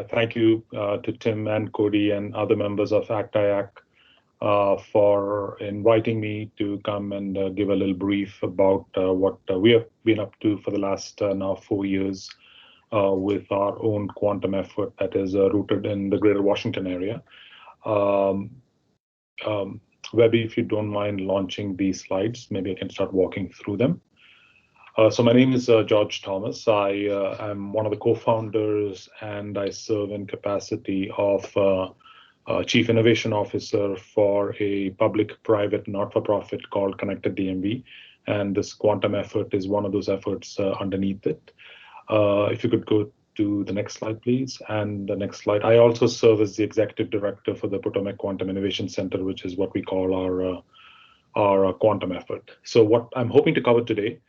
Thank you to Tim and Cody and other members of IAC for inviting me to come and give a little brief about what we have been up to for the last now 4 years with our own quantum effort that is rooted in the greater Washington area. Um, Webby, if you don't mind launching these slides, maybe I can start walking through them. So my name is George Thomas. I am one of the co-founders, and I serve in capacity of Chief Innovation Officer for a public-private not-for-profit called Connected DMV, and this quantum effort is one of those efforts underneath it. If you could go to the next slide, please, and the next slide. I also serve as the Executive Director for the Potomac Quantum Innovation Center, which is what we call our quantum effort. So what I'm hoping to cover today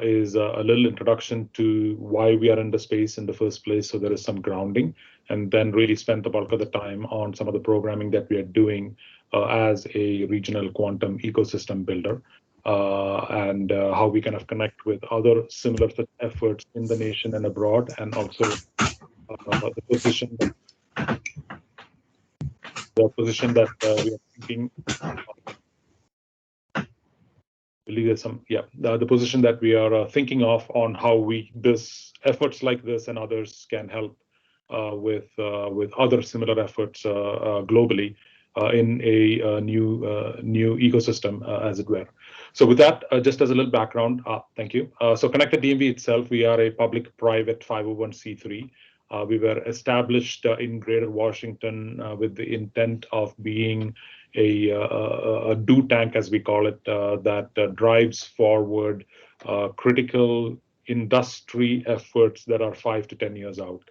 is a little introduction to why we are in the space in the first place, so there is some grounding, and then really spend the bulk of the time on some of the programming that we are doing as a regional quantum ecosystem builder, and how we kind of connect with other similar efforts in the nation and abroad, and also the position that we are thinking. The position that we are thinking of on how this efforts like this and others can help with other similar efforts globally in a new ecosystem, as it were. So with that, just as a little background, thank you. So Connected DMV itself, we are a public-private 501c3. We were established in Greater Washington with the intent of being a do tank, as we call it, that drives forward critical industry efforts that are 5 to 10 years out.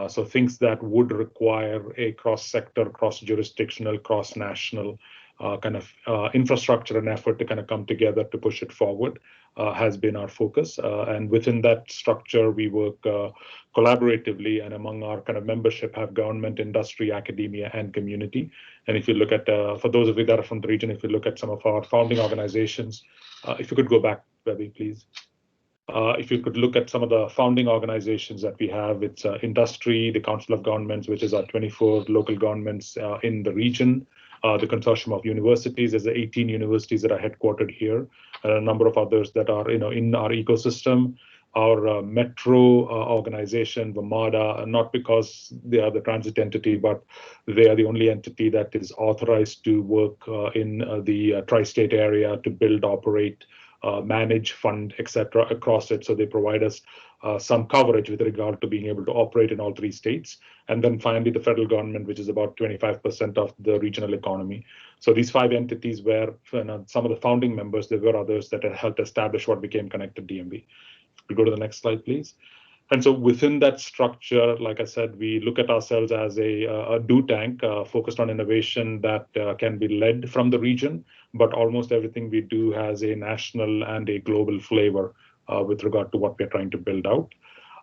So things that would require a cross-sector, cross-jurisdictional, cross-national kind of infrastructure and effort to kind of come together to push it forward has been our focus. And within that structure, we work collaboratively, and among our kind of membership have government, industry, academia, and community. And if you look at, for those of you that are from the region, if you look at some of our founding organizations, if you could go back, Webby, please. If you could look at some of the founding organizations that we have, it's industry, the Council of Governments, which is our 24 local governments in the region, the consortium of universities. There's 18 universities that are headquartered here, and a number of others that are in our ecosystem. Our metro organization, VMADA, not because they are the transit entity, but they are the only entity that is authorized to work in the tri-state area to build, operate, manage, fund, etc. across it. So they provide us some coverage with regard to being able to operate in all 3 states. And then finally, the federal government, which is about 25% of the regional economy. So these 5 entities were some of the founding members. There were others that had helped establish what became Connected DMV. We go to the next slide, please. And so within that structure, like I said, we look at ourselves as a do tank focused on innovation that can be led from the region, but almost everything we do has a national and a global flavor with regard to what we're trying to build out.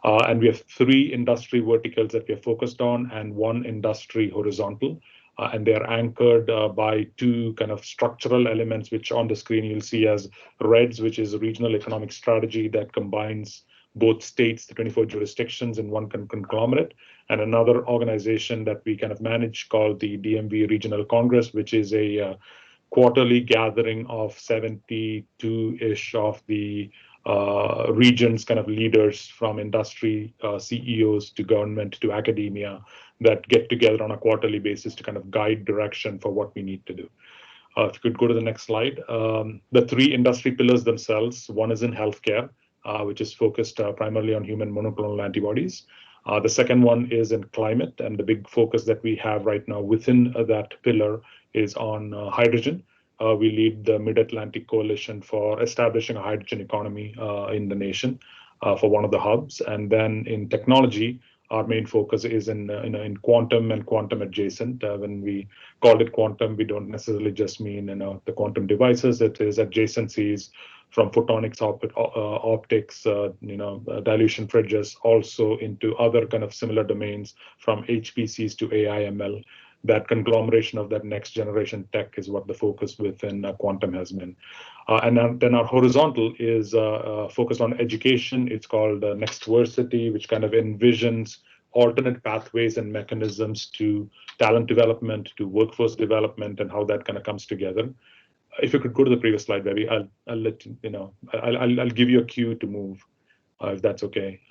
And we have 3 industry verticals that we are focused on and 1 industry horizontal. And they're anchored by 2 kind of structural elements, which on the screen you'll see as REDS, which is a regional economic strategy that combines both states, the 24 jurisdictions in one conglomerate, and another organization that we kind of manage called the DMV Regional Congress, which is a quarterly gathering of 72-ish of the region's kind of leaders, from industry CEOs to government to academia, that get together on a quarterly basis to kind of guide direction for what we need to do. If you could go to the next slide. The 3 industry pillars themselves, one is in healthcare, which is focused primarily on human monoclonal antibodies. The second one is in climate, and the big focus that we have right now within that pillar is on hydrogen. We lead the Mid-Atlantic Coalition for establishing a hydrogen economy in the nation for one of the hubs. And then in technology, our main focus is in quantum and quantum adjacent. When we call it quantum, we don't necessarily just mean the quantum devices. It is adjacencies from photonics, optics, dilution fridges, also into other kind of similar domains, from HPCs to AI ML. That conglomeration of that next generation tech is what the focus within quantum has been. And then our horizontal is focused on education. It's called Nextversity, which kind of envisions alternate pathways and mechanisms to talent development, to workforce development, and how that kind of comes together. If you could go to the previous slide, Debbie, I'll let you know. I'll give you a cue to move, if that's okay.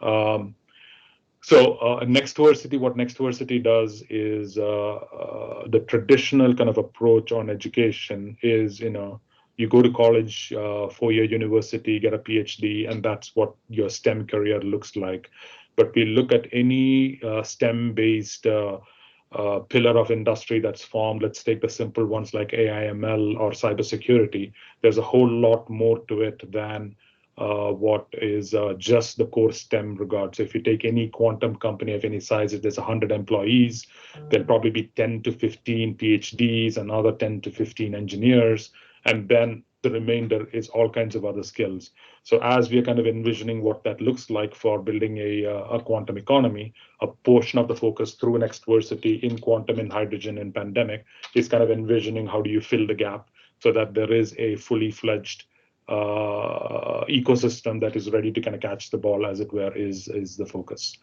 So Nextversity, what Nextversity does is the traditional kind of approach on education is, you go to college, 4-year university, get a PhD, and that's what your STEM career looks like. But we look at any STEM-based pillar of industry that's formed. Let's take the simple ones like AI, ML, or cybersecurity. There's a whole lot more to it than what is just the core STEM regard. So if you take any quantum company of any size, if there's 100 employees, there'll probably be 10 to 15 PhDs, another 10 to 15 engineers, and then the remainder is all kinds of other skills. So as we are kind of envisioning what that looks like for building a quantum economy, a portion of the focus through Nextversity in quantum and hydrogen and pandemic is kind of envisioning how do you fill the gap so that there is a fully fledged ecosystem that is ready to kind of catch the ball, as it were, is the focus.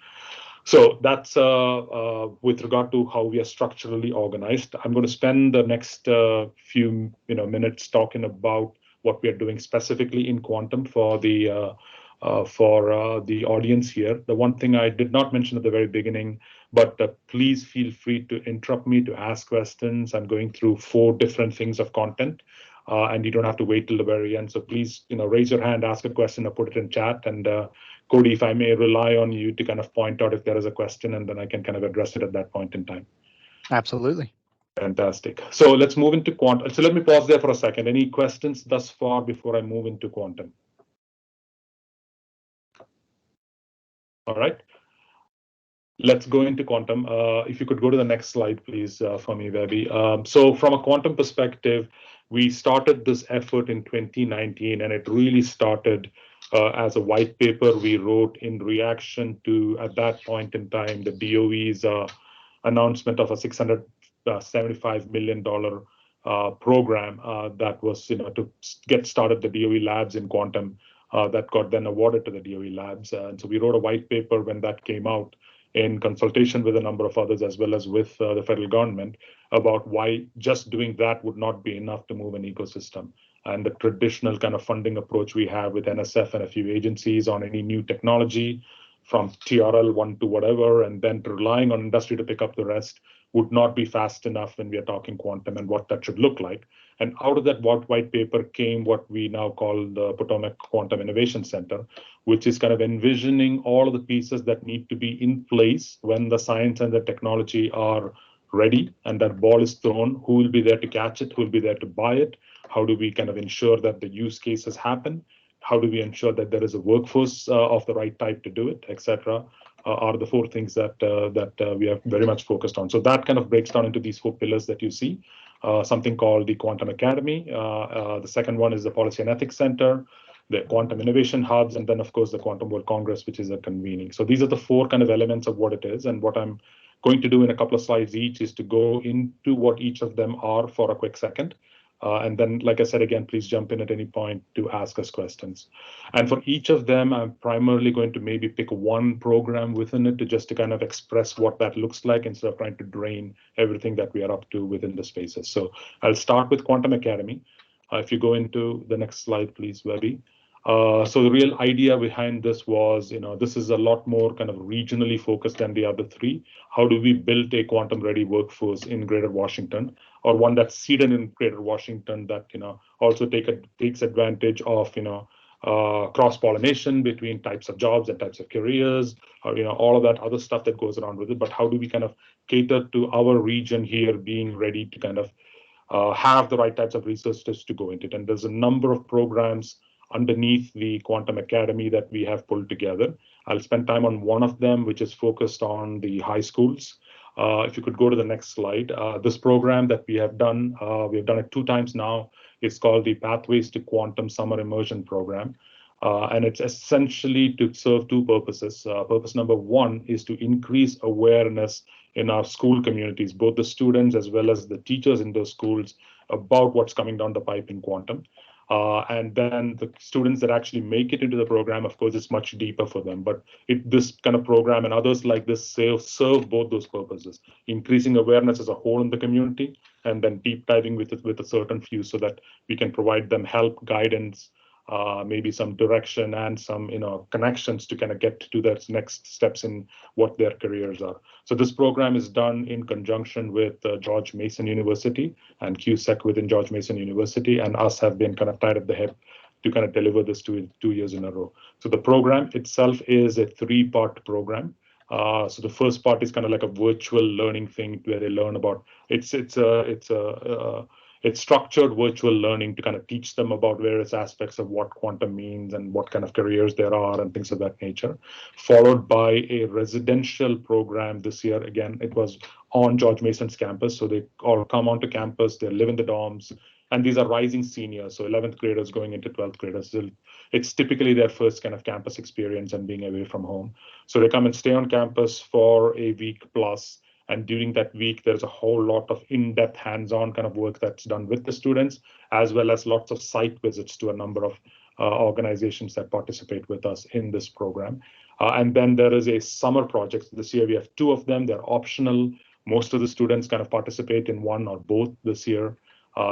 So that's with regard to how we are structurally organized. I'm going to spend the next few minutes talking about what we are doing specifically in quantum for the audience here. The one thing I did not mention at the very beginning, but please feel free to interrupt me to ask questions. I'm going through 4 different things of content. And you don't have to wait till the very end. So please, raise your hand, ask a question, or put it in chat. And Cody, if I may rely on you to kind of point out if there is a question, and then I can kind of address it at that point in time. Absolutely. Fantastic. So let's move into quantum. So let me pause there for a second. Any questions thus far before I move into quantum? All right. Let's go into quantum. If you could go to the next slide, please, for me, Debbie. So from a quantum perspective, we started this effort in 2019, and it really started as a white paper we wrote in reaction to, at that point in time, the DOE's announcement of a $675 million program that was, to get started the DOE labs in quantum that got then awarded to the DOE labs. And so we wrote a white paper when that came out, in consultation with a number of others, as well as with the federal government, about why just doing that would not be enough to move an ecosystem. And the traditional kind of funding approach we have with NSF and a few agencies on any new technology, from TRL1 to whatever, and then relying on industry to pick up the rest, would not be fast enough when we are talking quantum and what that should look like. And out of that white paper came what we now call the Potomac Quantum Innovation Center, which is kind of envisioning all of the pieces that need to be in place when the science and the technology are ready and that ball is thrown. Who will be there to catch it? Who will be there to buy it? How do we kind of ensure that the use cases happen? How do we ensure that there is a workforce of the right type to do it, et cetera, are the 4 things that we are very much focused on. So that kind of breaks down into these 4 pillars that you see. Something called the Quantum Academy. The second one is the Policy and Ethics Center, the Quantum Innovation Hubs, and then, of course, the Quantum World Congress, which is a convening. So these are the 4 kind of elements of what it is. And what I'm going to do in a couple of slides each is to go into what each of them are for a quick second. And then, like I said, again, please jump in at any point to ask us questions. And for each of them, I'm primarily going to maybe pick one program within it to just to kind of express what that looks like instead of trying to drain everything that we are up to within the spaces. So I'll start with Quantum Academy. If you go into the next slide, please, Webby. So the real idea behind this was, this is a lot more kind of regionally focused than the other 3. How do we build a quantum-ready workforce in Greater Washington, or one that's seated in Greater Washington that, also takes advantage of, cross-pollination between types of jobs and types of careers, or, all of that other stuff that goes around with it. But how do we kind of cater to our region here being ready to kind of have the right types of resources to go into it? And there's a number of programs underneath the Quantum Academy that we have pulled together. I'll spend time on one of them, which is focused on the high schools. If you could go to the next slide. This program that we have done it 2 times now. It's called the Pathways to Quantum Summer Immersion Program. And it's essentially to serve 2 purposes. Purpose number 1 is to increase awareness in our school communities, both the students as well as the teachers in those schools, about what's coming down the pipe in quantum. And then the students that actually make it into the program, of course, it's much deeper for them. But this kind of program and others like this serve both those purposes, increasing awareness as a whole in the community, and then deep diving with it with a certain few so that we can provide them help, guidance, maybe some direction and some connections to kind of get to their next steps in what their careers are. So this program is done in conjunction with George Mason University and QSEC within George Mason University, and us have been kind of tied at the hip to kind of deliver this 2 years in a row. So the program itself is a 3-part program. So the first part is kind of like a virtual learning thing where they learn about it's structured virtual learning to kind of teach them about various aspects of what quantum means and what kind of careers there are and things of that nature, followed by a residential program this year. Again, it was on George Mason's campus. So they all come onto campus, they live in the dorms, and these are rising seniors, so 11th graders going into 12th graders. So it's typically their first kind of campus experience and being away from home. So they come and stay on campus for a week plus. And during that week, there's a whole lot of in-depth hands-on kind of work that's done with the students, as well as lots of site visits to a number of organizations that participate with us in this program. And then there is a summer project. This year, we have 2 of them. They're optional. Most of the students kind of participate in one or both this year.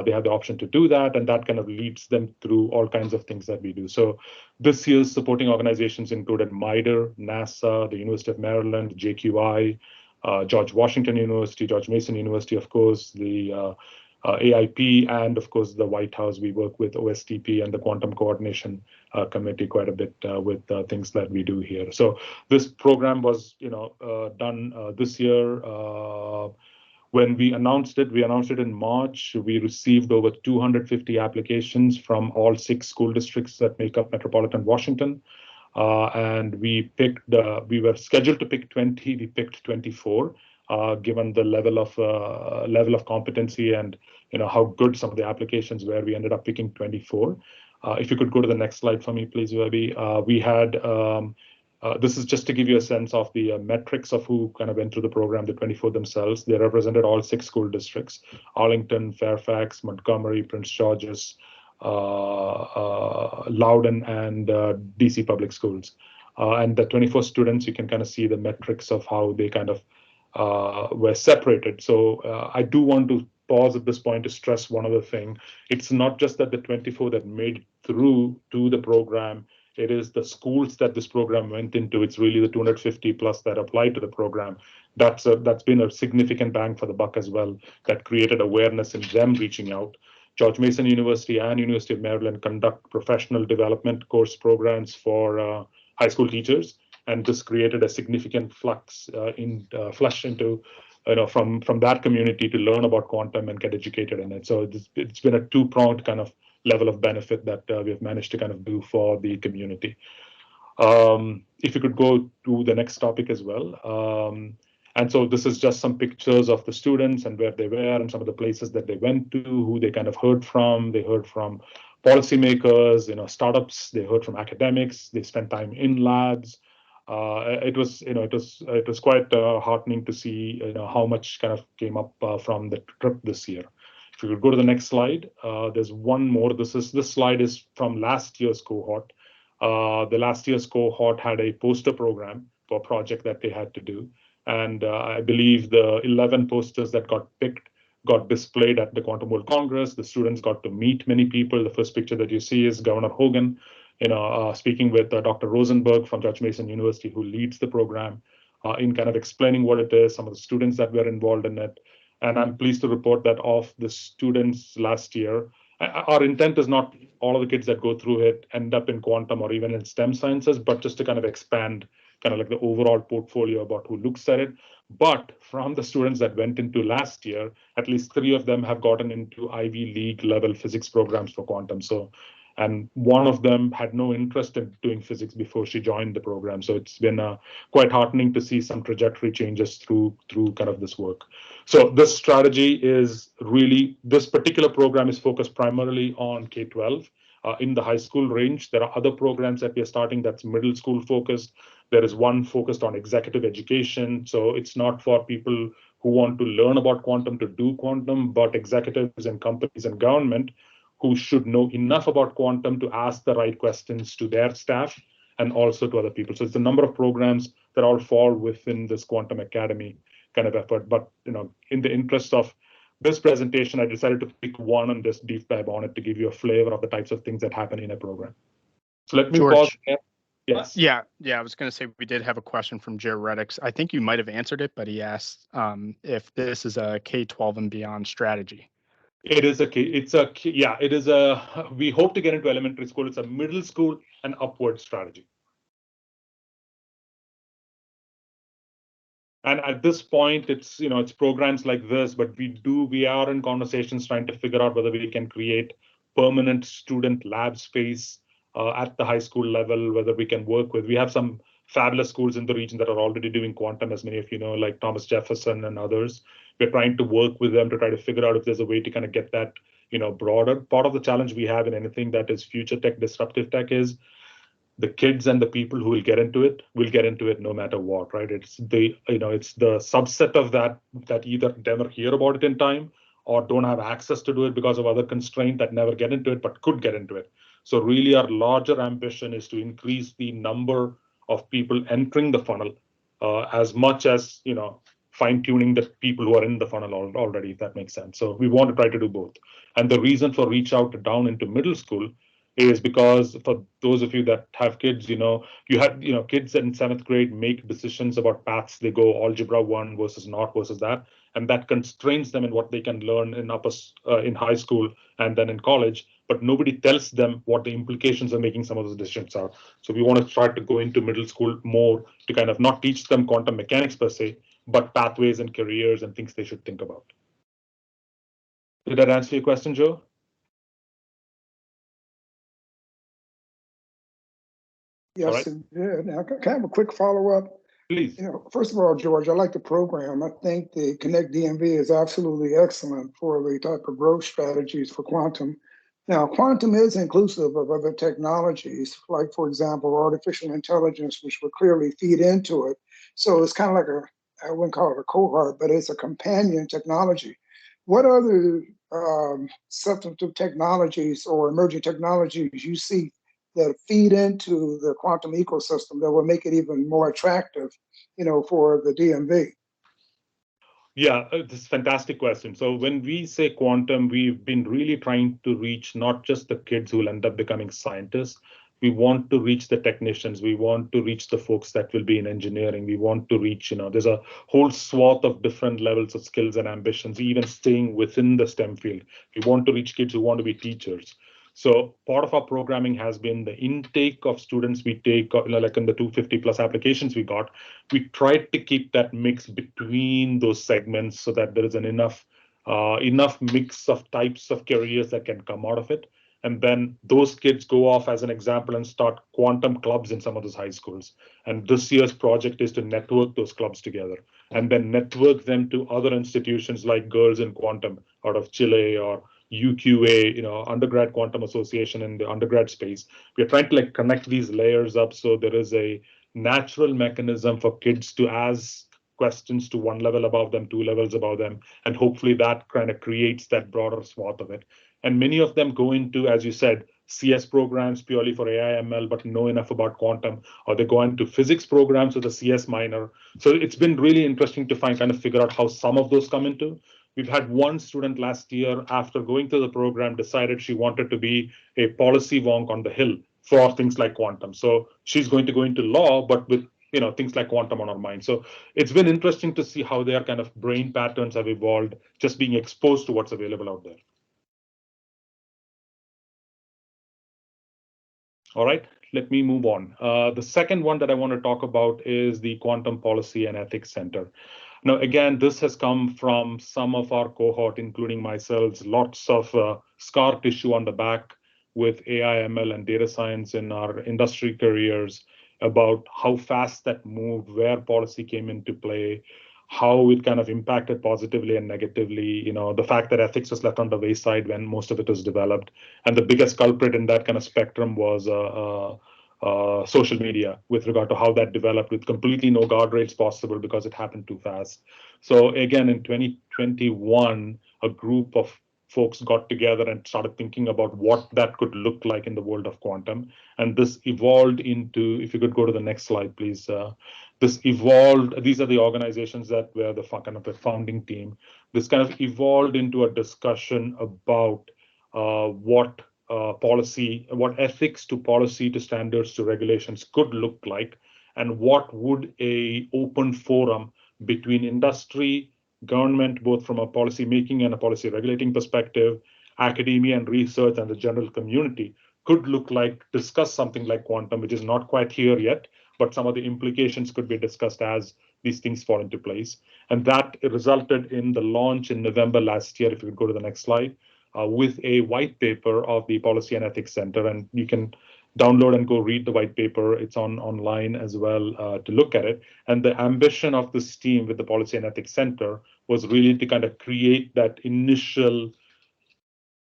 They have the option to do that, and that kind of leads them through all kinds of things that we do. So this year's supporting organizations included MITRE, NASA, the University of Maryland, JQI, George Washington University, George Mason University, of course, the AIP, and of course the White House. We work with OSTP and the Quantum Coordination Committee quite a bit with things that we do here. So this program was, done this year. When we announced it in March. We received over 250 applications from all 6 school districts that make up metropolitan Washington. And we were scheduled to pick 20, we picked 24, given the level of competency and how good some of the applications were. We ended up picking 24. If you could go to the next slide for me, please, Webby. We had, this is just to give you a sense of the metrics of who kind of went through the program, the 24 themselves. They represented all 6 school districts: Arlington, Fairfax, Montgomery, Prince George's, Loudoun, and DC Public Schools. And the 24 students, you can kind of see the metrics of how they kind of were separated. So I do want to pause at this point to stress one other thing. It's not just that the 24 that made it through to the program, it is the schools that this program went into. It's really the 250 plus that applied to the program. That's been a significant bang for the buck as well, that created awareness in them reaching out. George Mason University and University of Maryland conduct professional development course programs for high school teachers, and this created a significant flush into from that community to learn about quantum and get educated in it. So it's been a 2-pronged kind of level of benefit that we've managed to kind of do for the community. If you could go to the next topic as well. And so this is just some pictures of the students and where they were and some of the places that they went to, who they kind of heard from. They heard from policymakers, startups. They heard from academics. They spent time in labs. It was quite heartening to see how much kind of came up from the trip this year. If you could go to the next slide, there's one more. This slide is from last year's cohort. The last year's cohort had a poster program for a project that they had to do. And I believe the 11 posters that got picked got displayed at the Quantum World Congress. The students got to meet many people. The first picture that you see is Governor Hogan, speaking with Dr. Rosenberg from George Mason University, who leads the program, in kind of explaining what it is, some of the students that were involved in it. And I'm pleased to report that of the students last year, our intent is not all of the kids that go through it end up in quantum or even in STEM sciences, but just to kind of expand kind of like the overall portfolio about who looks at it. But from the students that went into last year, at least 3 of them have gotten into Ivy League level physics programs for quantum. So, and one of them had no interest in doing physics before she joined the program. So it's been quite heartening to see some trajectory changes through kind of this work. So this strategy is really, this particular program is focused primarily on K-12 in the high school range. There are other programs that we are starting that's middle school focused. There is one focused on executive education. So it's not for people who want to learn about quantum to do quantum, but executives and companies and government who should know enough about quantum to ask the right questions to their staff and also to other people. So it's a number of programs that all fall within this Quantum Academy kind of effort. But in the interest of this presentation, I decided to pick one and just deep dive on it to give you a flavor of the types of things that happen in a program. So let me pause there. Yes. Yeah. I was going to say we did have a question from Jared Reddix. I think you might have answered it, but he asked if this is a K-12 and beyond strategy. It is we hope to get into elementary school. It's a middle school and upward strategy. And at this point, it's programs like this, but we are in conversations trying to figure out whether we can create permanent student lab space at the high school level, whether we can work with. We have some fabulous schools in the region that are already doing quantum, as many of you know, like Thomas Jefferson and others. We're trying to work with them to try to figure out if there's a way to kind of get that broader. Part of the challenge we have in anything that is future tech, disruptive tech, is the kids and the people who will get into it no matter what, right? It's the subset of that either never hear about it in time or don't have access to do it because of other constraint that never get into it but could get into it. So really our larger ambition is to increase the number of people entering the funnel as much as fine-tuning the people who are in the funnel already, if that makes sense. So we want to try to do both. And the reason for reach out down into middle school is because for those of you that have kids, you had kids in 7th grade make decisions about paths. They go algebra 1 versus not versus that, and that constrains them in what they can learn in high school and then in college. But nobody tells them what the implications of making some of those decisions are. So we want to try to go into middle school more to kind of not teach them quantum mechanics per se, but pathways and careers and things they should think about. Did that answer your question, Joe? Yes, it did. Now, can I have a quick follow-up? Please. First of all, George, I like the program. I think the Connect DMV is absolutely excellent for the type of growth strategies for quantum. Now, quantum is inclusive of other technologies, like, for example, artificial intelligence, which will clearly feed into it. So it's kind of like I wouldn't call it a cohort, but it's a companion technology. What other substantive technologies or emerging technologies you see that feed into the quantum ecosystem that will make it even more attractive, for the DMV? Yeah, this is a fantastic question. So when we say quantum, we've been really trying to reach not just the kids who will end up becoming scientists. We want to reach the technicians. We want to reach the folks that will be in engineering. We want to reach, there's a whole swath of different levels of skills and ambitions, even staying within the STEM field. We want to reach kids who want to be teachers. So part of our programming has been the intake of students we take, like in the 250 plus applications we got. We tried to keep that mix between those segments so that there is an enough mix of types of careers that can come out of it. And then those kids go off, as an example, and start quantum clubs in some of those high schools. And this year's project is to network those clubs together and then network them to other institutions like Girls in Quantum out of Chile or UQA, Undergrad Quantum Association in the undergrad space. We're trying to connect these layers up so there is a natural mechanism for kids to ask questions to one level above them, 2 levels above them, and hopefully that kind of creates that broader swath of it. And many of them go into, as you said, CS programs purely for AI ML, but know enough about quantum, or they go into physics programs with a CS minor. So it's been really interesting to figure out how some of those come into. We've had one student last year, after going through the program, decided she wanted to be a policy wonk on the Hill for things like quantum. So she's going to go into law, but with things like quantum on her mind. So it's been interesting to see how their kind of brain patterns have evolved, just being exposed to what's available out there. All right, let me move on. The second one that I want to talk about is the Quantum Policy and Ethics Center. Now, again, this has come from some of our cohort, including myself, lots of scar tissue on the back with AI, ML, and data science in our industry careers about how fast that moved, where policy came into play, how it kind of impacted positively and negatively, the fact that ethics was left on the wayside when most of it was developed. And the biggest culprit in that kind of spectrum was social media with regard to how that developed with completely no guardrails possible because it happened too fast. So again, in 2021, a group of folks got together and started thinking about what that could look like in the world of quantum. And this evolved into, if you could go to the next slide, please. This evolved, these are the organizations that were the kind of the founding team. This kind of evolved into a discussion about what policy, what ethics to policy to standards to regulations could look like, and what would a open forum between industry, government, both from a policy making and a policy regulating perspective, academia and research, and the general community could look like, discuss something like quantum, which is not quite here yet, but some of the implications could be discussed as these things fall into place. And that resulted in the launch in November last year, if you could go to the next slide, with a white paper of the Policy and Ethics Center. And you can download and go read the white paper. It's online as well to look at it. And the ambition of this team with the Policy and Ethics Center was really to kind of create that initial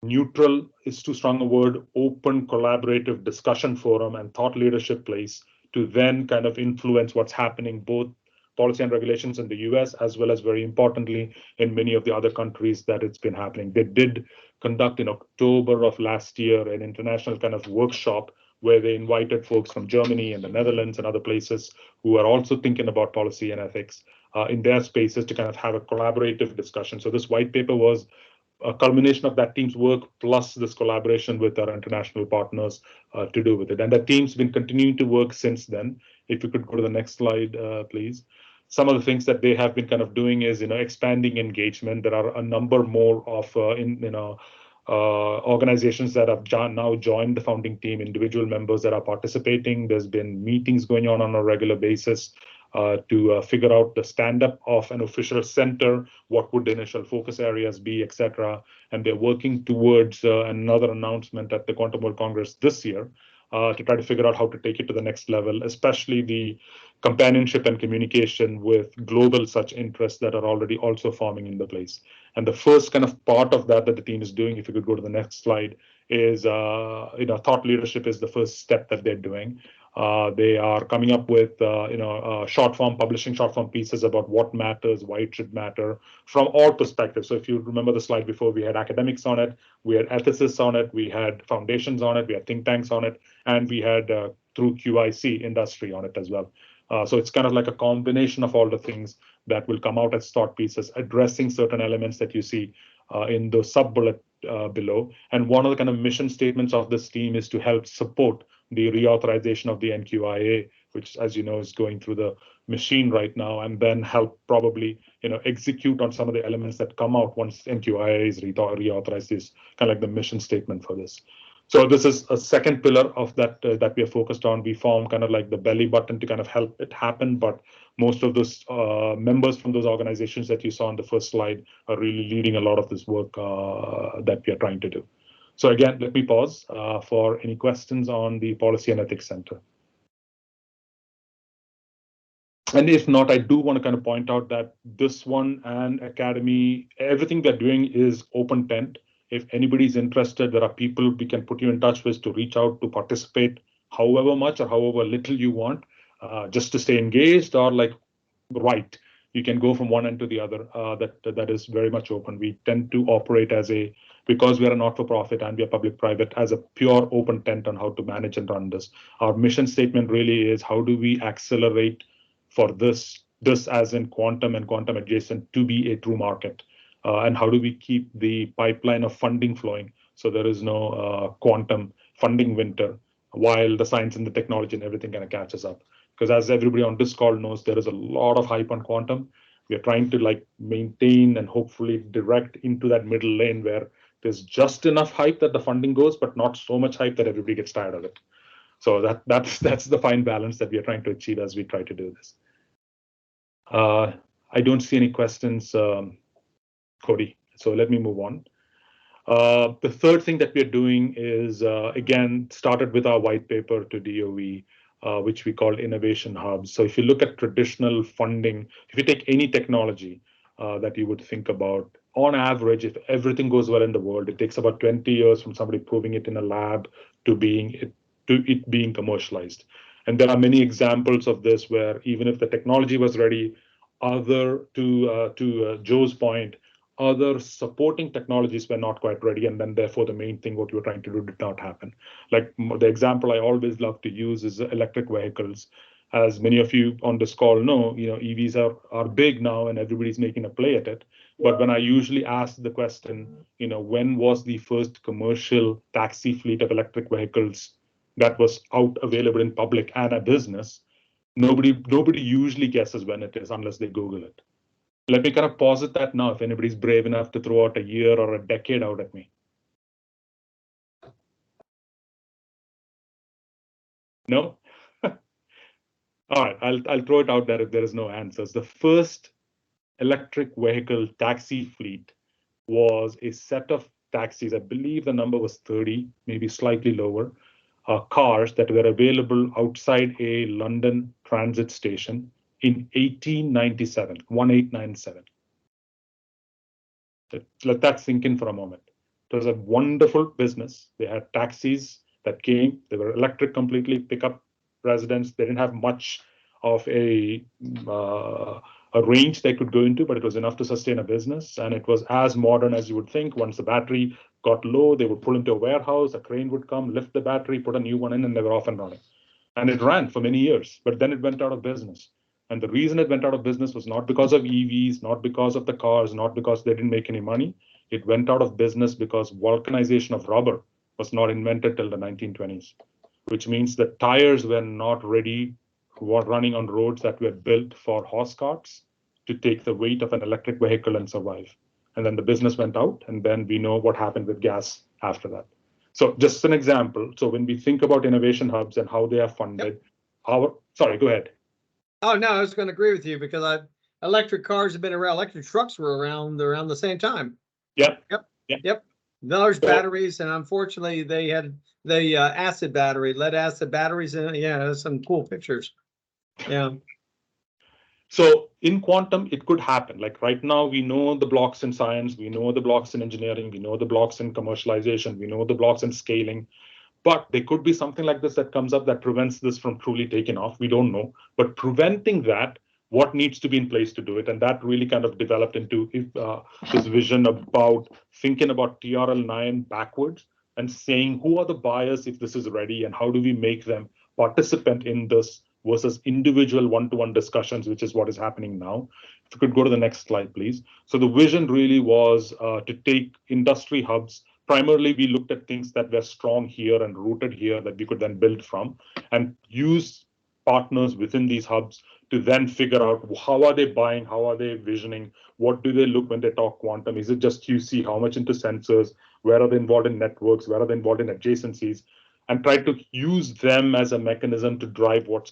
neutral is too strong a word, open collaborative discussion forum and thought leadership place to then kind of influence what's happening, both policy and regulations in the US, as well as very importantly, in many of the other countries that it's been happening. They did conduct in October of last year an international kind of workshop where they invited folks from Germany and the Netherlands and other places who are also thinking about policy and ethics in their spaces to kind of have a collaborative discussion. So this white paper was a culmination of that team's work plus this collaboration with our international partners to do with it. And the team's been continuing to work since then. If you could go to the next slide, please. Some of the things that they have been kind of doing is, expanding engagement. There are a number more of, organizations that have now joined the founding team, individual members that are participating. There's been meetings going on a regular basis to figure out the stand-up of an official center, what would the initial focus areas be, etc. And they're working towards another announcement at the Quantum World Congress this year to try to figure out how to take it to the next level, especially the companionship and communication with global such interests that are already also forming in the place. And the first kind of part of that the team is doing, if you could go to the next slide, is thought leadership is the first step that they're doing. They are coming up with publishing short form pieces about what matters, why it should matter from all perspectives. So if you remember the slide before, we had academics on it, we had ethicists on it, we had foundations on it, we had think tanks on it, and we had through QIC industry on it as well. So it's kind of like a combination of all the things that will come out as thought pieces addressing certain elements that you see in the sub-bullet below. And one of the kind of mission statements of this team is to help support the reauthorization of the NQIA, which, as you know, is going through the machine right now, and then help probably execute on some of the elements that come out once NQIA is reauthorized. Is kind of like the mission statement for this. So this is a second pillar of that that we are focused on. We form kind of like the belly button to kind of help it happen, but most of those members from those organizations that you saw on the first slide are really leading a lot of this work that we are trying to do. So again, let me pause for any questions on the Policy and Ethics Center. And if not, I do want to kind of point out that this one and Academy, everything they're doing is open tent. If anybody's interested, there are people we can put you in touch with to reach out to participate however much or however little you want, just to stay engaged or like write. You can go from one end to the other. That is very much open. We tend to operate as because we are a not-for-profit and we are public-private, as a pure open tent on how to manage and run this. Our mission statement really is how do we accelerate for this as in quantum and quantum adjacent to be a true market. And how do we keep the pipeline of funding flowing so there is no quantum funding winter while the science and the technology and everything kind of catches up. Because as everybody on this call knows, there is a lot of hype on quantum. We are trying to maintain and hopefully direct into that middle lane where there's just enough hype that the funding goes, but not so much hype that everybody gets tired of it. So that's the fine balance that we are trying to achieve as we try to do this. I don't see any questions, Cody. So let me move on. The third thing that we're doing is, again, started with our white paper to DOE, which we call Innovation Hubs. So if you look at traditional funding, if you take any technology that you would think about, on average, if everything goes well in the world, it takes about 20 years from somebody proving it in a lab to it being commercialized. And there are many examples of this where even if the technology was ready, to Joe's point, other supporting technologies were not quite ready, and then therefore the main thing what you were trying to do did not happen. Like the example I always love to use is electric vehicles. As many of you on this call know, EVs are big now and everybody's making a play at it. But when I usually ask the question, when was the first commercial taxi fleet of electric vehicles that was out available in public and a business, nobody usually guesses when it is unless they Google it. Let me kind of pause at that now if anybody's brave enough to throw out a year or a decade out at me. No? All right, I'll throw it out there if there is no answers. The first electric vehicle taxi fleet was a set of taxis. I believe the number was 30, maybe slightly lower, cars that were available outside a London transit station in 1897, 1897. Let that sink in for a moment. It was a wonderful business. They had taxis that came. They were electric completely, pick up residents. They didn't have much of a range they could go into, but it was enough to sustain a business. And it was as modern as you would think. Once the battery got low, they would pull into a warehouse, a crane would come, lift the battery, put a new one in, and they were off and running. And it ran for many years, but then it went out of business. And the reason it went out of business was not because of EVs, not because of the cars, not because they didn't make any money. It went out of business because vulcanization of rubber was not invented till the 1920s, which means that tires were not ready, were running on roads that were built for horse carts to take the weight of an electric vehicle and survive. And then the business went out, and then we know what happened with gas after that. So just an example. So when we think about innovation hubs and how they are funded, sorry, go ahead. Oh, no, I was going to agree with you because electric cars have been around. Electric trucks were around the same time. Yep. Large batteries, and unfortunately, they had the lead acid batteries, and there's some cool pictures. Yeah. So in quantum, it could happen. Like right now, we know the blocks in science, we know the blocks in engineering, we know the blocks in commercialization, we know the blocks in scaling. But there could be something like this that comes up that prevents this from truly taking off. We don't know. But preventing that, what needs to be in place to do it? And that really kind of developed into this vision about thinking about TRL9 backwards and saying who are the buyers if this is ready and how do we make them participant in this versus individual one-to-one discussions, which is what is happening now. If you could go to the next slide, please. So the vision really was to take industry hubs. Primarily, we looked at things that were strong here and rooted here that we could then build from and use partners within these hubs to then figure out how are they buying, how are they visioning, what do they look when they talk quantum? Is it just QC? How much into sensors? Where are they involved in networks? Where are they involved in adjacencies? And try to use them as a mechanism to drive what's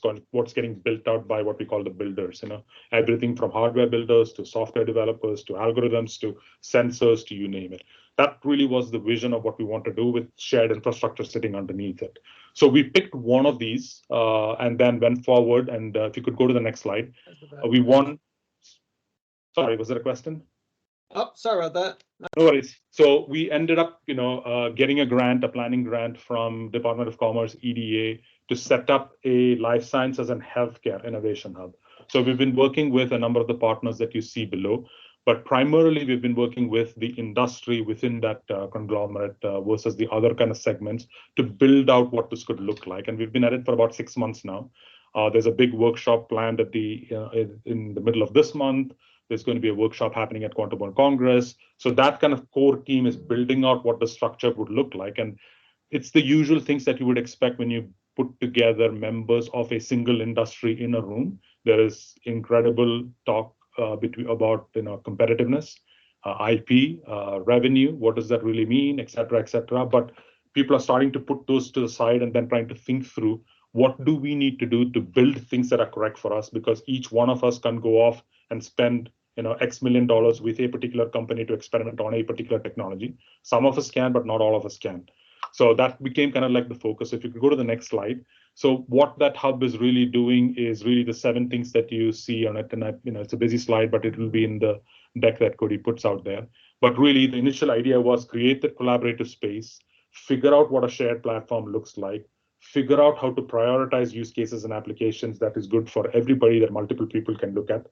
getting built out by what we call the builders. Everything from hardware builders to software developers to algorithms to sensors to you name it. That really was the vision of what we want to do with shared infrastructure sitting underneath it. So we picked one of these and then went forward. And if you could go to the next slide, we won. Sorry, was there a question? Oh, sorry about that. No worries. So we ended up, getting a planning grant from Department of Commerce, EDA, to set up a life sciences and healthcare innovation hub. So we've been working with a number of the partners that you see below, but primarily we've been working with the industry within that conglomerate versus the other kind of segments to build out what this could look like. And we've been at it for about 6 months now. There's a big workshop planned at in the middle of this month. There's going to be a workshop happening at Quantum World Congress. So that kind of core team is building out what the structure would look like. And it's the usual things that you would expect when you put together members of a single industry in a room. There is incredible talk about competitiveness, IP, revenue, what does that really mean, et cetera, but people are starting to put those to the side and then trying to think through what do we need to do to build things that are correct for us, because each one of us can go off and spend X million dollars with a particular company to experiment on a particular technology. Some of us can, but not all of us can. So that became kind of like the focus. If you could go to the next slide. So what that hub is really doing is really the 7 things that you see on it. And it's a busy slide, but it will be in the deck that Cody puts out there. But really the initial idea was create the collaborative space, figure out what a shared platform looks like, figure out how to prioritize use cases and applications that is good for everybody that multiple people can look at,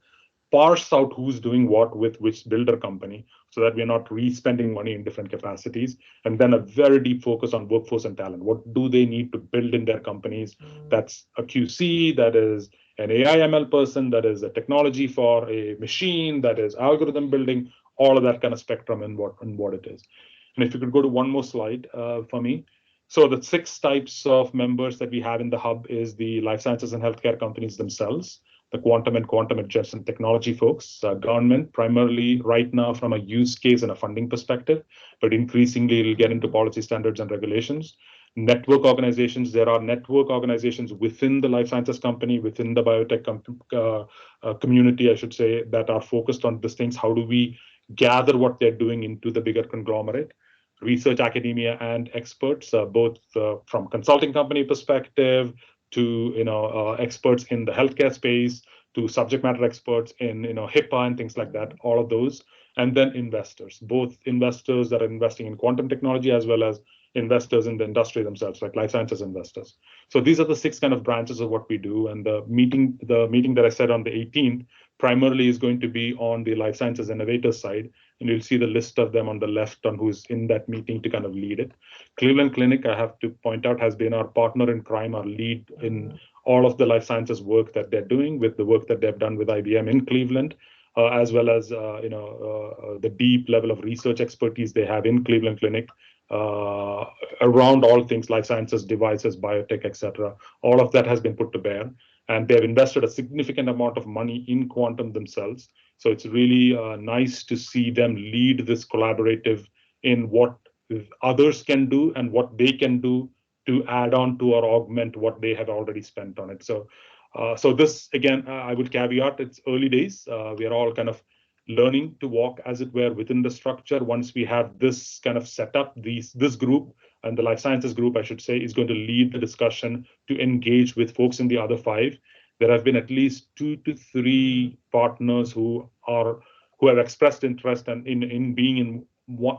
parse out who's doing what with which builder company so that we're not re-spending money in different capacities. And then a very deep focus on workforce and talent. What do they need to build in their companies? That's a QC, that is an AI ML person, that is a technology for a machine, that is algorithm building, all of that kind of spectrum and what it is. And if you could go to one more slide for me. So the 6 types of members that we have in the hub is the life sciences and healthcare companies themselves, the quantum and quantum adjacent technology folks, government, primarily right now from a use case and a funding perspective, but increasingly it'll get into policy standards and regulations. Network organizations, there are network organizations within the life sciences company, within the biotech community, I should say, that are focused on these things. How do we gather what they're doing into the bigger conglomerate? Research, academia, and experts, both from consulting company perspective to experts in the healthcare space, to subject matter experts in HIPAA and things like that, all of those. And then investors, both investors that are investing in quantum technology as well as investors in the industry themselves, like life sciences investors. So these are the 6 kind of branches of what we do. And the meeting that I said on the 18th primarily is going to be on the life sciences innovators side. And you'll see the list of them on the left on who's in that meeting to kind of lead it. Cleveland Clinic, I have to point out, has been our partner in crime, our lead in all of the life sciences work that they're doing with the work that they've done with IBM in Cleveland, as well as the deep level of research expertise they have in Cleveland Clinic around all things life sciences, devices, biotech, etc. All of that has been put to bear. And they've invested a significant amount of money in quantum themselves. So it's really nice to see them lead this collaborative in what others can do and what they can do to add on to or augment what they have already spent on it. So this, again, I would caveat, it's early days. We are all kind of learning to walk, as it were, within the structure. Once we have this kind of setup, this group, and the life sciences group, I should say, is going to lead the discussion to engage with folks in the other 5. There have been at least 2 to 3 partners who have expressed interest in being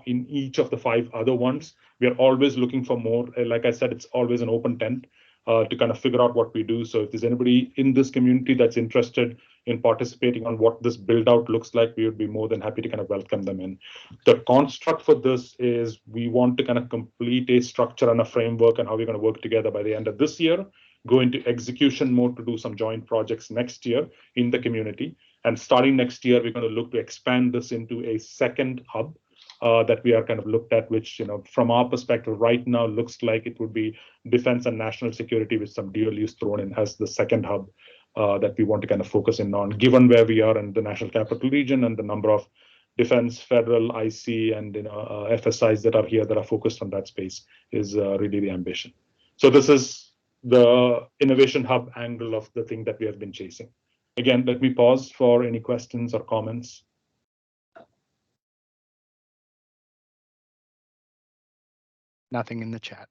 in each of the 5 other ones. We are always looking for more. Like I said, it's always an open tent to kind of figure out what we do. So if there's anybody in this community that's interested in participating on what this build out looks like, we would be more than happy to kind of welcome them in. The construct for this is we want to kind of complete a structure and a framework and how we're going to work together by the end of this year, go into execution mode to do some joint projects next year in the community. And starting next year, we're going to look to expand this into a second hub that we are kind of looked at, which, from our perspective right now looks like it would be defense and national security with some dual use thrown in as the second hub that we want to kind of focus in on, given where we are in the National Capital Region and the number of defense, federal, IC, and FSIs that are here that are focused on that space is really the ambition. So this is the innovation hub angle of the thing that we have been chasing. Again, let me pause for any questions or comments. Nothing in the chat.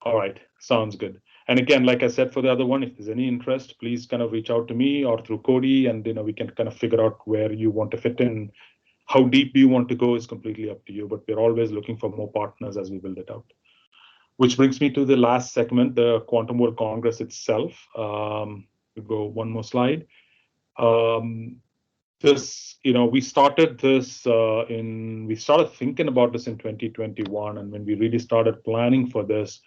All right, sounds good. And again, like I said, for the other one, if there's any interest, please kind of reach out to me or through Cody, and we can kind of figure out where you want to fit in. How deep you want to go is completely up to you, but we're always looking for more partners as we build it out. Which brings me to the last segment, the Quantum World Congress itself. We go one more slide. We started this we started thinking about this in 2021, and when we really started planning for this,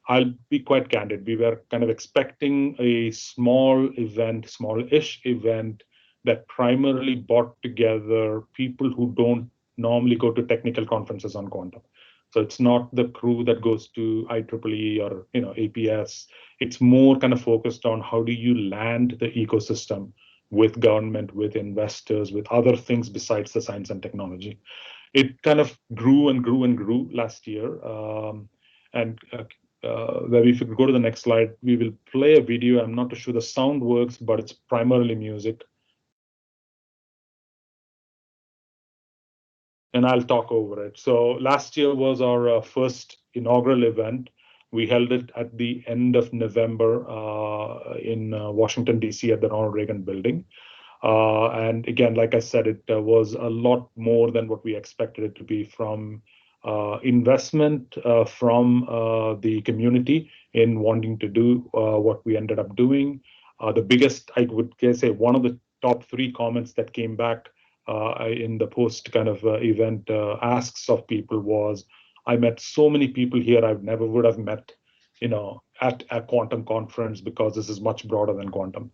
I'll be quite candid. We were kind of expecting a small-ish event that primarily brought together people who don't normally go to technical conferences on quantum. So it's not the crew that goes to IEEE or APS. It's more kind of focused on how do you land the ecosystem with government, with investors, with other things besides the science and technology. It kind of grew and grew and grew last year. If you could go to the next slide, we will play a video. I'm not sure the sound works, but it's primarily music. And I'll talk over it. So last year was our first inaugural event. We held it at the end of November in Washington, D.C. at the Ronald Reagan Building. And again, like I said, it was a lot more than what we expected it to be from investment from the community in wanting to do what we ended up doing. The biggest, I would say, one of the top 3 comments that came back in the post kind of event asks of people was, I met so many people here I never would have met, at a quantum conference, because this is much broader than quantum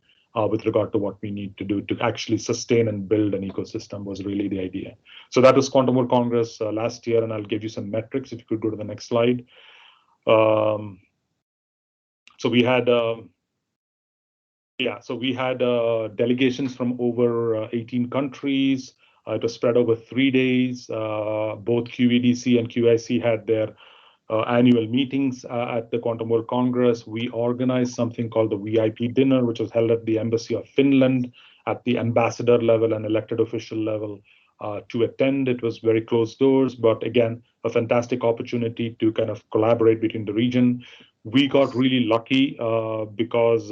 with regard to what we need to do to actually sustain and build an ecosystem was really the idea. So that was Quantum World Congress last year, and I'll give you some metrics if you could go to the next slide. So we had delegations from over 18 countries. It was spread over 3 days. Both QEDC and QIC had their annual meetings at the Quantum World Congress. We organized something called the VIP dinner, which was held at the Embassy of Finland at the ambassador level and elected official level to attend. It was very closed doors, but again, a fantastic opportunity to kind of collaborate between the region. We got really lucky because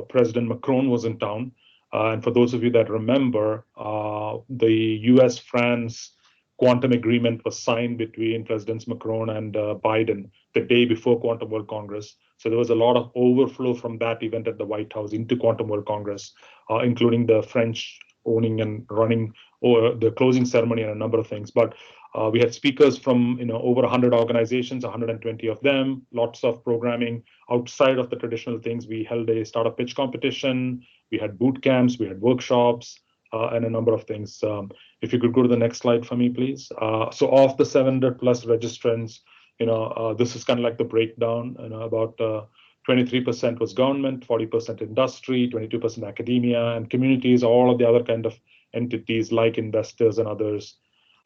President Macron was in town. And for those of you that remember, the US-France quantum agreement was signed between Presidents Macron and Biden the day before Quantum World Congress. So there was a lot of overflow from that event at the White House into Quantum World Congress, including the French owning and running or the closing ceremony and a number of things. But we had speakers from over 100 organizations, 120 of them, lots of programming outside of the traditional things. We held a startup pitch competition, we had boot camps, we had workshops, and a number of things. If you could go to the next slide for me, please. So of the 700 plus registrants, this is kind of like the breakdown. About 23% was government, 40% industry, 22% academia, and communities, all of the other kind of entities like investors and others.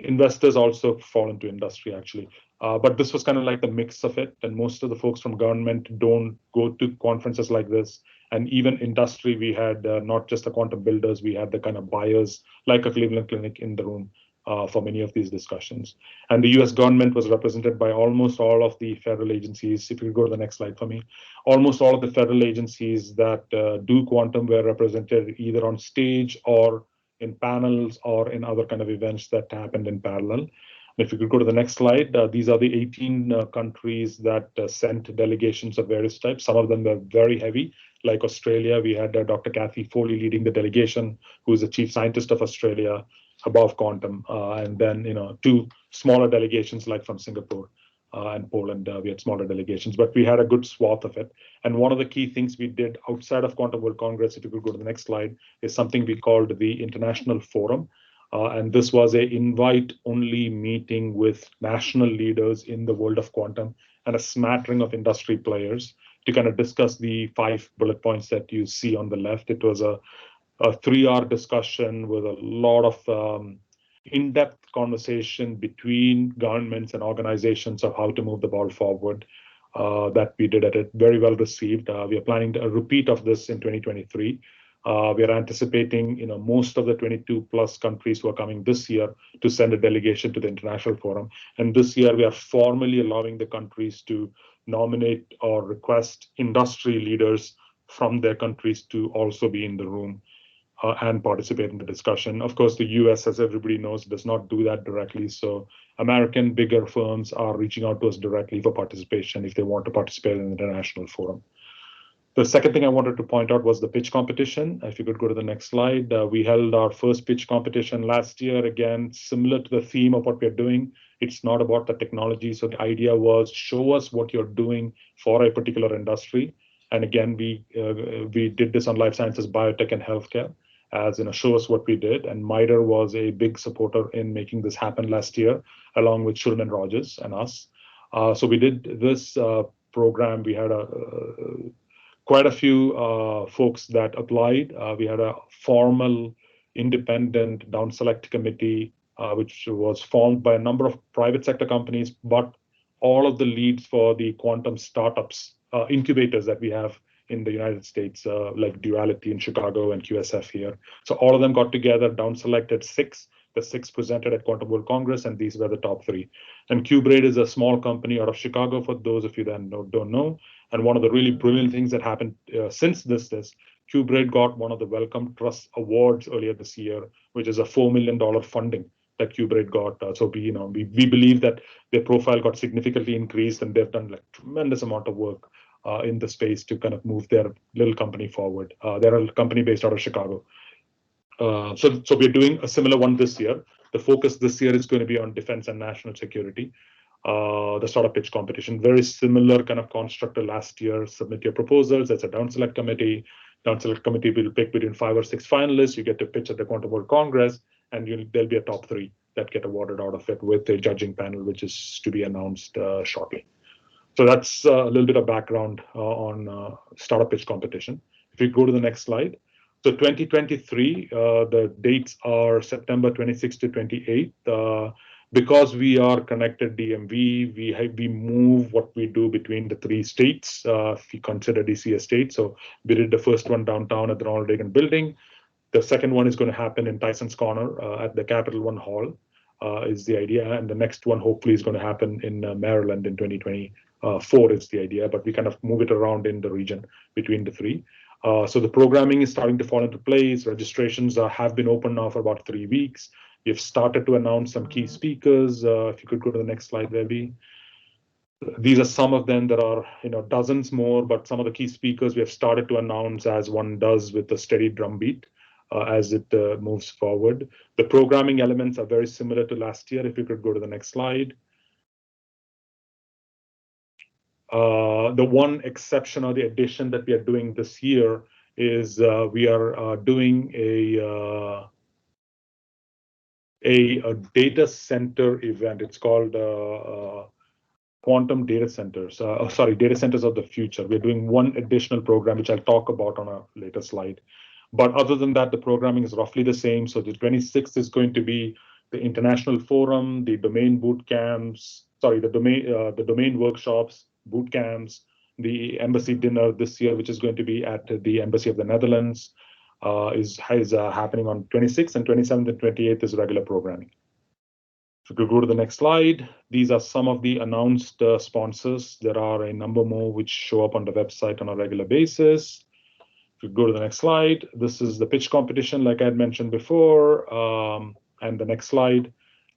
Investors also fall into industry, actually. But this was kind of like the mix of it. And most of the folks from government don't go to conferences like this. And even industry, we had not just the quantum builders, we had the kind of buyers like a Cleveland Clinic in the room for many of these discussions. And the US government was represented by almost all of the federal agencies. If you go to the next slide for me, almost all of the federal agencies that do quantum were represented either on stage or in panels or in other kind of events that happened in parallel. If you could go to the next slide, these are the 18 countries that sent delegations of various types. Some of them were very heavy, like Australia. We had Dr. Kathy Foley leading the delegation, who is the chief scientist of Australia above quantum. And then, 2 smaller delegations like from Singapore and Poland. We had smaller delegations, but we had a good swath of it. And one of the key things we did outside of Quantum World Congress, if you could go to the next slide, is something we called the International Forum. And this was an invite-only meeting with national leaders in the world of quantum and a smattering of industry players to kind of discuss the 5 bullet points that you see on the left. It was a 3-hour discussion with a lot of in-depth conversation between governments and organizations of how to move the ball forward that we did at it. Very well received. We are planning a repeat of this in 2023. We are anticipating, most of the 22 plus countries who are coming this year to send a delegation to the International Forum. And this year we are formally allowing the countries to nominate or request industry leaders from their countries to also be in the room and participate in the discussion. Of course, the US, as everybody knows, does not do that directly. So American bigger firms are reaching out to us directly for participation if they want to participate in the International Forum. The second thing I wanted to point out was the pitch competition. If you could go to the next slide. We held our first pitch competition last year. Again, similar to the theme of what we're doing. It's not about the technology. So the idea was show us what you're doing for a particular industry. And again, we did this on life sciences, biotech, and healthcare. As show us what we did. And MITRE was a big supporter in making this happen last year, along with Shulman Rogers and us. So we did this program. We had quite a few folks that applied. We had a formal, independent down select committee, which was formed by a number of private sector companies, but all of the leads for the quantum startups, incubators that we have in the United States, like Duality in Chicago and QSF here. So all of them got together, down selected 6. The 6 presented at Quantum World Congress, and these were the top 3. And QBraid is a small company out of Chicago, for those of you that don't know. And one of the really brilliant things that happened since this QBraid got one of the Wellcome Trust Awards earlier this year, which is a $4 million funding that QBraid got. So we believe that their profile got significantly increased, and they've done like tremendous amount of work in the space to kind of move their little company forward. They're a company based out of Chicago. So we're doing a similar one this year. The focus this year is going to be on defense and national security. The startup pitch competition, very similar kind of construct to last year. Submit your proposals. There's a down select committee. Down select committee will pick between 5 or 6 finalists. You get to pitch at the Quantum World Congress, and there'll be a top 3 that get awarded out of it with a judging panel, which is to be announced shortly. So that's a little bit of background on startup pitch competition. If you go to the next slide. So 2023, the dates are September 26 to 28. Because we are connected DMV, we move what we do between the 3 states, if you consider DC a state. So we did the first one downtown at the Ronald Reagan Building. The second one is going to happen in Tyson's Corner at the Capital One Hall, is the idea. And the next one hopefully is going to happen in Maryland in 2024 is the idea, but we kind of move it around in the region between the 3. So the programming is starting to fall into place. Registrations have been open now for about 3 weeks. We've started to announce some key speakers. If you could go to the next slide, Debbie. These are some of them. There are dozens more, but some of the key speakers we have started to announce as one does with a steady drumbeat as it moves forward. The programming elements are very similar to last year. If you could go to the next slide. The one exception or the addition that we are doing this year is we are doing a data center event. It's called Quantum Data Centers. Data Centers of the Future. We're doing one additional program, which I'll talk about on a later slide. But other than that, the programming is roughly the same. So the 26th is going to be the International Forum, the domain boot camps, the domain workshops, boot camps, the embassy dinner this year, which is going to be at the Embassy of the Netherlands, is happening on 26th, and 27th and 28th is regular programming. If you could go to the next slide, these are some of the announced sponsors. There are a number more which show up on the website on a regular basis. If you go to the next slide, this is the pitch competition, like I had mentioned before. And the next slide,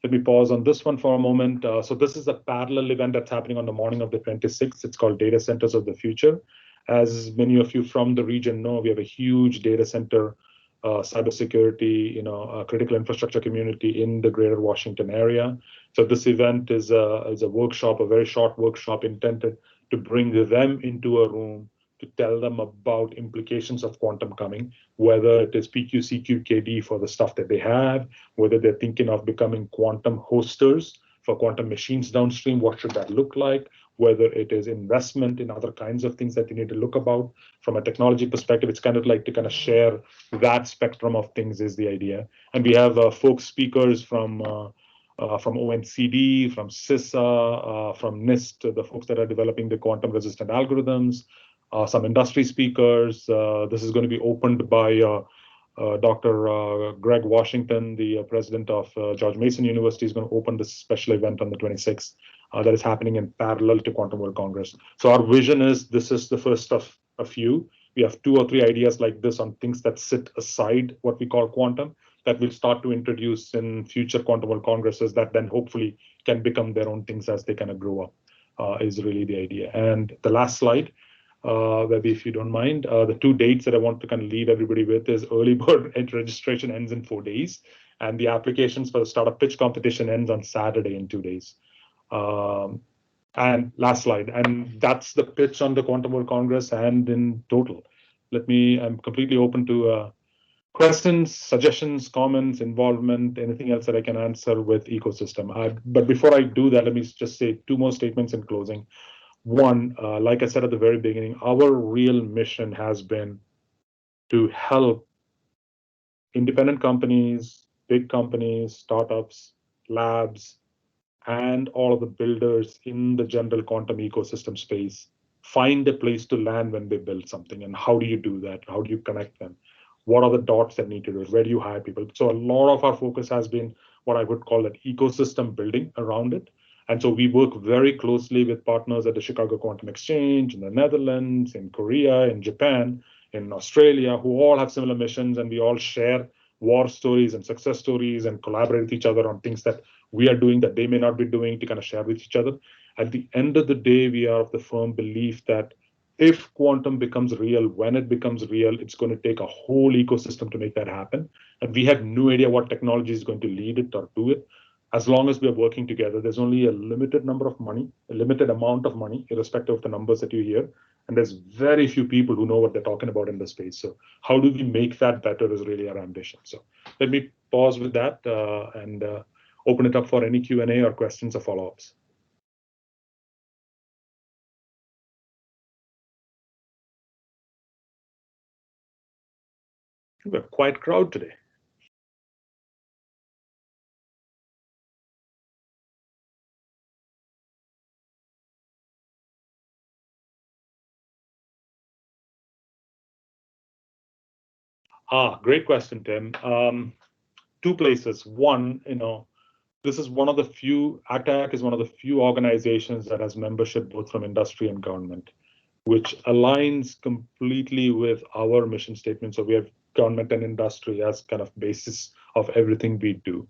let me pause on this one for a moment. So this is a parallel event that's happening on the morning of the 26th. It's called Data Centers of the Future. As many of you from the region know, we have a huge data center, cybersecurity, critical infrastructure community in the greater Washington area. So this event is a workshop, a very short workshop intended to bring them into a room to tell them about implications of quantum coming, whether it is PQ, CQ, KD for the stuff that they have, whether they're thinking of becoming quantum hosters for quantum machines downstream, what should that look like, whether it is investment in other kinds of things that you need to look about from a technology perspective. It's kind of like to kind of share that spectrum of things is the idea. And we have folks, speakers from ONCD, from CISA, from NIST, the folks that are developing the quantum resistant algorithms, some industry speakers. This is going to be opened by Dr. Greg Washington, the president of George Mason University, is going to open this special event on the 26th that is happening in parallel to Quantum World Congress. So our vision is this is the first of a few. We have 2 or 3 ideas like this on things that sit aside what we call quantum that we'll start to introduce in future Quantum World Congresses that then hopefully can become their own things as they kind of grow up is really the idea. And the last slide, Webby, if you don't mind, the 2 dates that I want to kind of leave everybody with is early bird registration ends in 4 days, and the applications for the startup pitch competition ends on Saturday in 2 days. And last slide, and that's the pitch on the Quantum World Congress and in total. I'm completely open to questions, suggestions, comments, involvement, anything else that I can answer with ecosystem. But before I do that, let me just say 2 more statements in closing. One, like I said at the very beginning, our real mission has been to help independent companies, big companies, startups, labs, and all of the builders in the general quantum ecosystem space find a place to land when they build something. And how do you do that? How do you connect them? What are the dots that need to do it? Where do you hire people? So a lot of our focus has been what I would call an ecosystem building around it. And so we work very closely with partners at the Chicago Quantum Exchange in the Netherlands, in Korea, in Japan, in Australia, who all have similar missions, and we all share war stories and success stories and collaborate with each other on things that we are doing that they may not be doing to kind of share with each other. At the end of the day, we are of the firm belief that if quantum becomes real, when it becomes real, it's going to take a whole ecosystem to make that happen. And we have no idea what technology is going to lead it or do it. As long as we are working together, there's only a limited number of money, a limited amount of money, irrespective of the numbers that you hear. And there's very few people who know what they're talking about in the space. So how do we make that better is really our ambition. So let me pause with that and open it up for any Q&A or questions or follow-ups. We're quite crowd today. Great question, Tim. Two places. One, this is one of the few, IAC is one of the few organizations that has membership both from industry and government, which aligns completely with our mission statement. So we have government and industry as kind of basis of everything we do.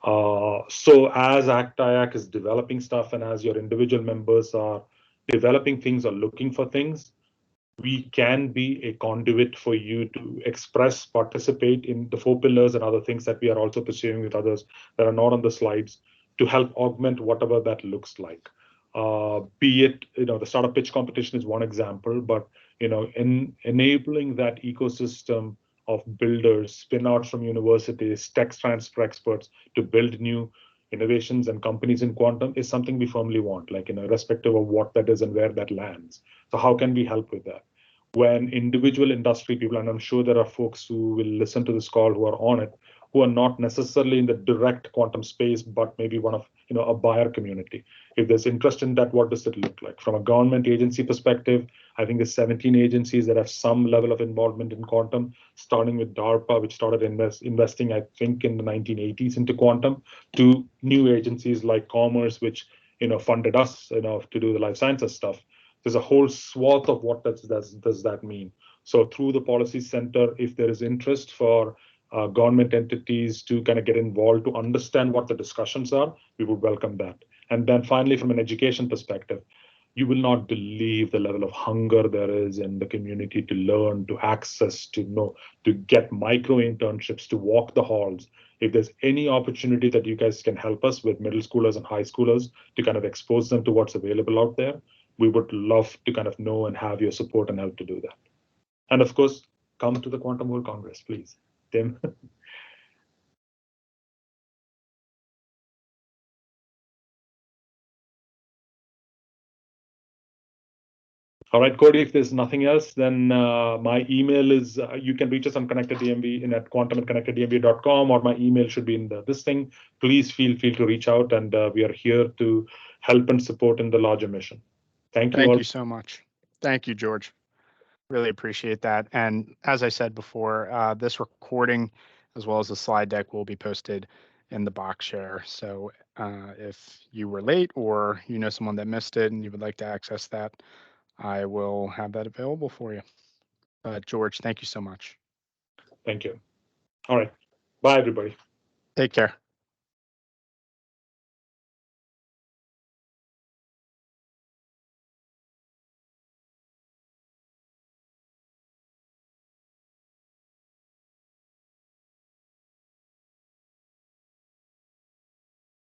So as IAC is developing stuff and as your individual members are developing things or looking for things, we can be a conduit for you to express, participate in the 4 pillars and other things that we are also pursuing with others that are not on the slides to help augment whatever that looks like. Be it, the startup pitch competition is one example, but, in enabling that ecosystem of builders, spin-outs from universities, tech transfer experts to build new innovations and companies in quantum is something we firmly want, like, irrespective of what that is and where that lands. So how can we help with that? When individual industry people, and I'm sure there are folks who will listen to this call who are on it, who are not necessarily in the direct quantum space, but maybe one of, a buyer community. If there's interest in that, what does it look like? From a government agency perspective, I think there's 17 agencies that have some level of involvement in quantum, starting with DARPA, which started investing, I think, in the 1980s into quantum, to new agencies like Commerce, which, funded us, to do the life sciences stuff. There's a whole swath of what does that mean. So through the policy center, if there is interest for government entities to kind of get involved to understand what the discussions are, we would welcome that. And then finally, from an education perspective, you will not believe the level of hunger there is in the community to learn, to access, to know, to get micro internships, to walk the halls. If there's any opportunity that you guys can help us with middle schoolers and high schoolers to kind of expose them to what's available out there, we would love to kind of know and have your support and help to do that. And of course, come to the Quantum World Congress, please. Tim. All right, Cody, if there's nothing else, then my email is, you can reach us on ConnectedDMV at quantum@connecteddmv.com, or my email should be in this thing. Please feel free to reach out, and we are here to help and support in the larger mission. Thank you all. Thank you so much. Thank you, George. Really appreciate that. And as I said before, this recording, as well as the slide deck, will be posted in the box share. So if you were late or you know someone that missed it and you would like to access that, I will have that available for you. George, thank you so much. Thank you. All right. Bye, everybody. Take care.